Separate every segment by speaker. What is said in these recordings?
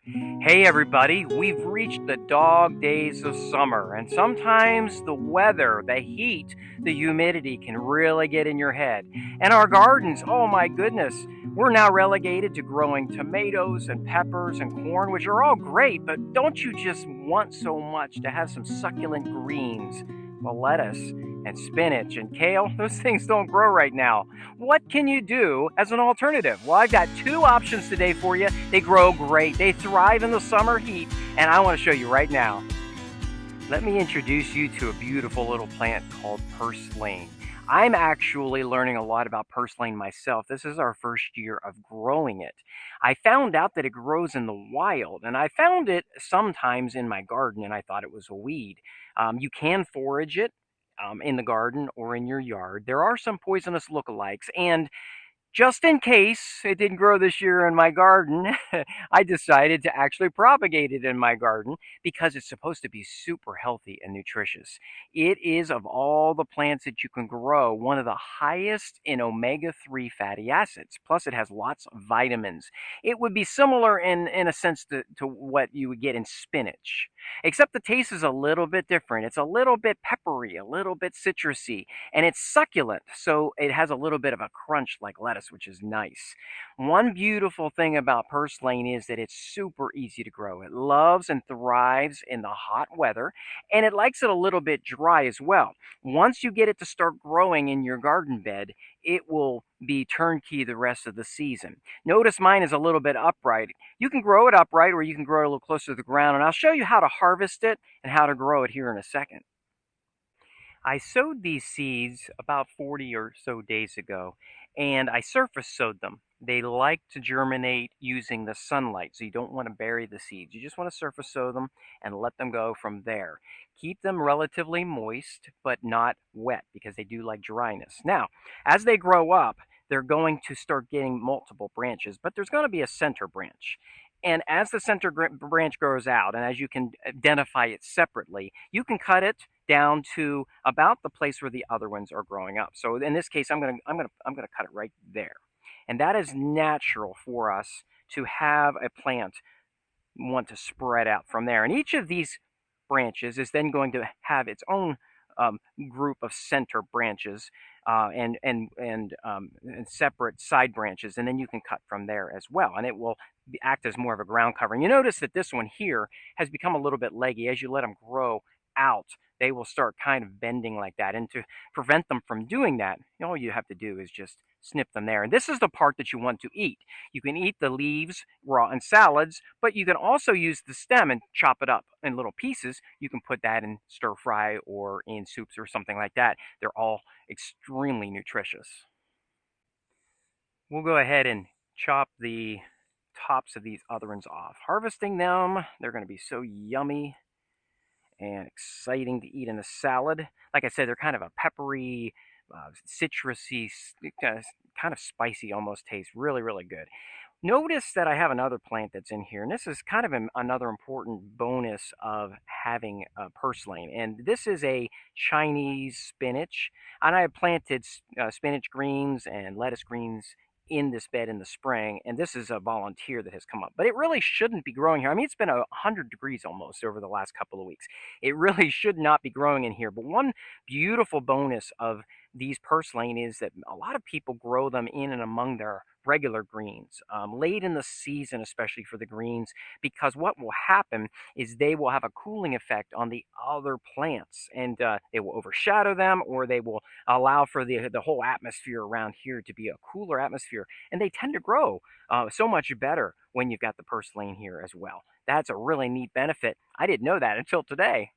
Speaker 1: Hey everybody, we've reached the dog days of summer, and sometimes the weather, the heat, the humidity can really get in your head. And our gardens, oh my goodness, we're now relegated to growing tomatoes and peppers and corn, which are all great, but don't you just want so much to have some succulent greens? Well, lettuce and spinach and kale, those things don't grow right now. What can you do as an alternative? Well, I've got two options today for you. They grow great, they thrive in the summer heat, and I want to show you right now. Let me introduce you to a beautiful little plant called purslane. I'm actually learning a lot about purslane myself. This is our first year of growing it. I found out that it grows in the wild, and I found it sometimes in my garden, and I thought it was a weed. You can forage it in the garden or in your yard. There are some poisonous lookalikes, and just in case it didn't grow this year in my garden, I decided to actually propagate it in my garden because it's supposed to be super healthy and nutritious. It is, of all the plants that you can grow, one of the highest in omega-3 fatty acids. Plus, it has lots of vitamins. It would be similar in a sense to what you would get in spinach, except the taste is a little bit different. It's a little bit peppery, a little bit citrusy, and it's succulent, so it has a little bit of a crunch like lettuce, which is nice. One beautiful thing about purslane is that it's super easy to grow. It loves and thrives in the hot weather, and it likes it a little bit dry as well. Once you get it to start growing in your garden bed, it will be turnkey the rest of the season. Notice mine is a little bit upright. You can grow it upright or you can grow it a little closer to the ground, and I'll show you how to harvest it and how to grow it here in a second. I sowed these seeds about 40 or so days ago, and I surface sowed them. They like to germinate using the sunlight, so you don't want to bury the seeds. You just want to surface sow them and let them go from there. Keep them relatively moist, but not wet because they do like dryness. Now, as they grow up, they're going to start getting multiple branches, but there's going to be a center branch. And as the center branch grows out, and as you can identify it separately, you can cut it down to about the place where the other ones are growing up. So in this case, I'm gonna cut it right there, and that is natural for us to have a plant want to spread out from there. And each of these branches is then going to have its own group of center branches and separate side branches, and then you can cut from there as well. And it will act as more of a ground covering. You notice that this one here has become a little bit leggy as you let them grow out. They will start kind of bending like that. And to prevent them from doing that, all you have to do is just snip them there. And this is the part that you want to eat. You can eat the leaves raw in salads, but you can also use the stem and chop it up in little pieces. You can put that in stir fry or in soups or something like that. They're all extremely nutritious. We'll go ahead and chop the tops of these other ones off. Harvesting them, they're going to be so yummy and exciting to eat in a salad. Like I said, they're kind of a peppery, citrusy, kind of spicy almost taste. Really, really good. Notice that I have another plant that's in here, and this is kind of another important bonus of having purslane. And this is a Chinese spinach, and I have planted spinach greens and lettuce greens in this bed in the spring, and this is a volunteer that has come up. But it really shouldn't be growing here. I mean, it's been 100 degrees almost over the last couple of weeks. It really should not be growing in here. But one beautiful bonus of these purslane is that a lot of people grow them in and among their regular greens late in the season, especially for the greens, because what will happen is they will have a cooling effect on the other plants, and they will overshadow them, or they will allow for the whole atmosphere around here to be a cooler atmosphere, and they tend to grow so much better when you've got the purslane here as well. That's a really neat benefit. I didn't know that until today.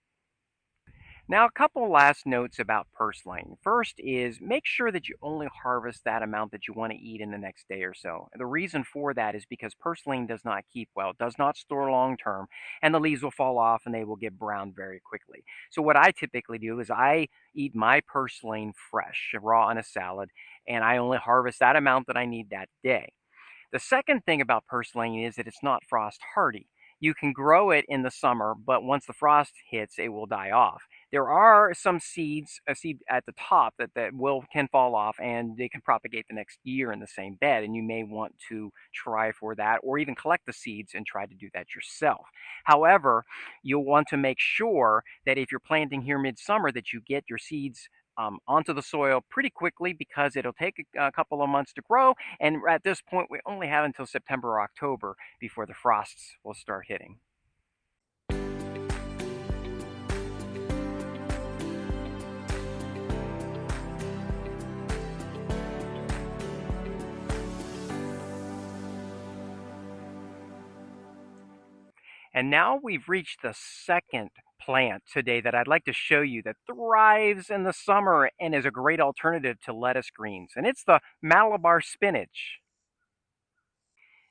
Speaker 1: Now, a couple last notes about purslane. First is make sure that you only harvest that amount that you want to eat in the next day or so. The reason for that is because purslane does not keep well, does not store long term, and the leaves will fall off and they will get brown very quickly. So, what I typically do is I eat my purslane fresh, raw in a salad, and I only harvest that amount that I need that day. The second thing about purslane is that it's not frost hardy. You can grow it in the summer, but once the frost hits, it will die off. There are some seeds, a seed at the top that will can fall off and they can propagate the next year in the same bed. And you may want to try for that or even collect the seeds and try to do that yourself. However, you'll want to make sure that if you're planting here midsummer, that you get your seeds onto the soil pretty quickly because it'll take a couple of months to grow. And at this point, we only have until September or October before the frosts will start hitting. And now we've reached the second plant today that I'd like to show you that thrives in the summer and is a great alternative to lettuce greens, and it's the Malabar spinach.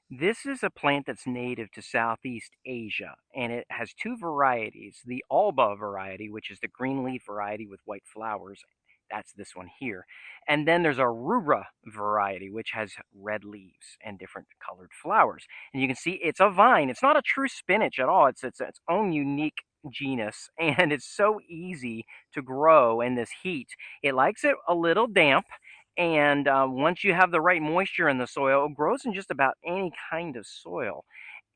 Speaker 1: This is a plant that's native to Southeast Asia, and it has two varieties. The Alba variety, which is the green leaf variety with white flowers, that's this one here. And then there's a Rura variety, which has red leaves and different colored flowers. And you can see it's a vine. It's not a true spinach at all. It's its own unique genus, and it's so easy to grow in this heat. It likes it a little damp, and once you have the right moisture in the soil, it grows in just about any kind of soil.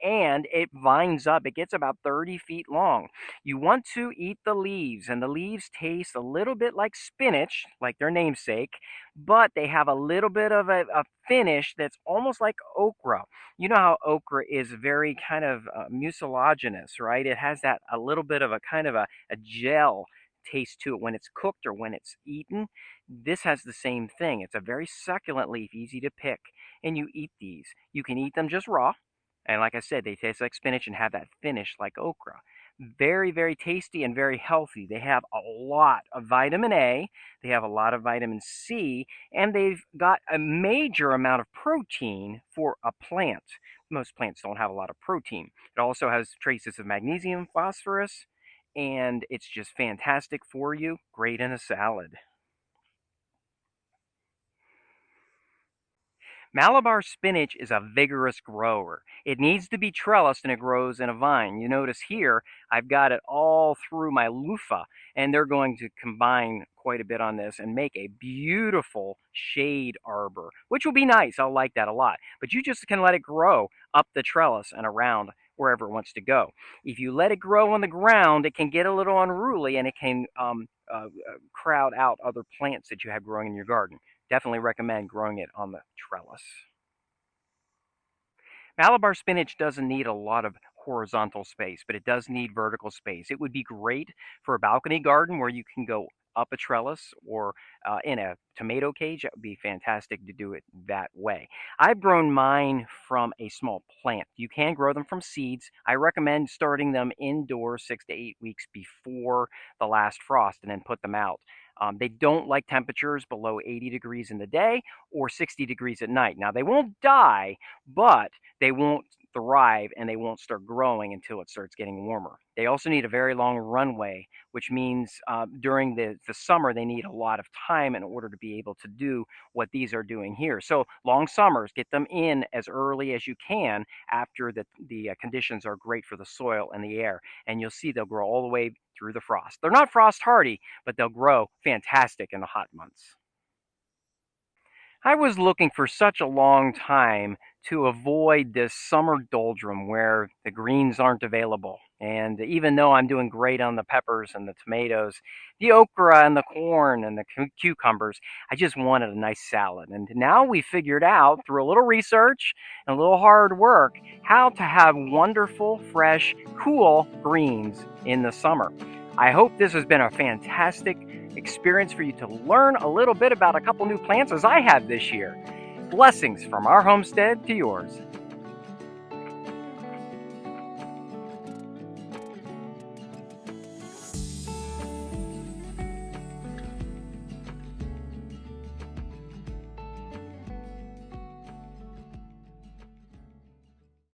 Speaker 1: And it vines up. It gets about 30 feet long. You want to eat the leaves, and the leaves taste a little bit like spinach, like their namesake, but they have a little bit of a finish that's almost like okra. You know how okra is very kind of mucilaginous, right? It has that a little bit of a kind of a gel taste to it when it's cooked or when it's eaten. This has the same thing. It's a very succulent leaf, easy to pick, and you eat these. You can eat them just raw, and like I said, they taste like spinach and have that finish like okra. Very, very tasty and very healthy. They have a lot of vitamin A, they have a lot of vitamin C, and they've got a major amount of protein for a plant. Most plants don't have a lot of protein. It also has traces of magnesium, phosphorus, and it's just fantastic for you. Great in a salad. Malabar spinach is a vigorous grower. It needs to be trellised and it grows in a vine. You notice here, I've got it all through my loofah, and they're going to combine quite a bit on this and make a beautiful shade arbor, which will be nice. I'll like that a lot. But you just can let it grow up the trellis and around wherever it wants to go. If you let it grow on the ground, it can get a little unruly and it can crowd out other plants that you have growing in your garden. Definitely recommend growing it on the trellis. Malabar spinach doesn't need a lot of horizontal space, but it does need vertical space. It would be great for a balcony garden where you can go up a trellis or in a tomato cage. That would be fantastic to do it that way. I've grown mine from a small plant. You can grow them from seeds. I recommend starting them indoors 6 to 8 weeks before the last frost and then put them out. They don't like temperatures below 80 degrees in the day or 60 degrees at night. Now, they won't die, but they won't thrive and they won't start growing until it starts getting warmer. They also need a very long runway, which means during the summer, they need a lot of time in order to be able to do what these are doing here. So, long summers, get them in as early as you can after the conditions are great for the soil and the air, and you'll see they'll grow all the way through the frost. They're not frost hardy, but they'll grow fantastic in the hot months. I was looking for such a long time to avoid this summer doldrum where the greens aren't available. And even though I'm doing great on the peppers and the tomatoes, the okra and the corn and the cucumbers, I just wanted a nice salad. And now we figured out through a little research and a little hard work how to have wonderful, fresh, cool greens in the summer. I hope this has been a fantastic experience for you to learn a little bit about a couple new plants as I have this year. Blessings from our homestead to yours.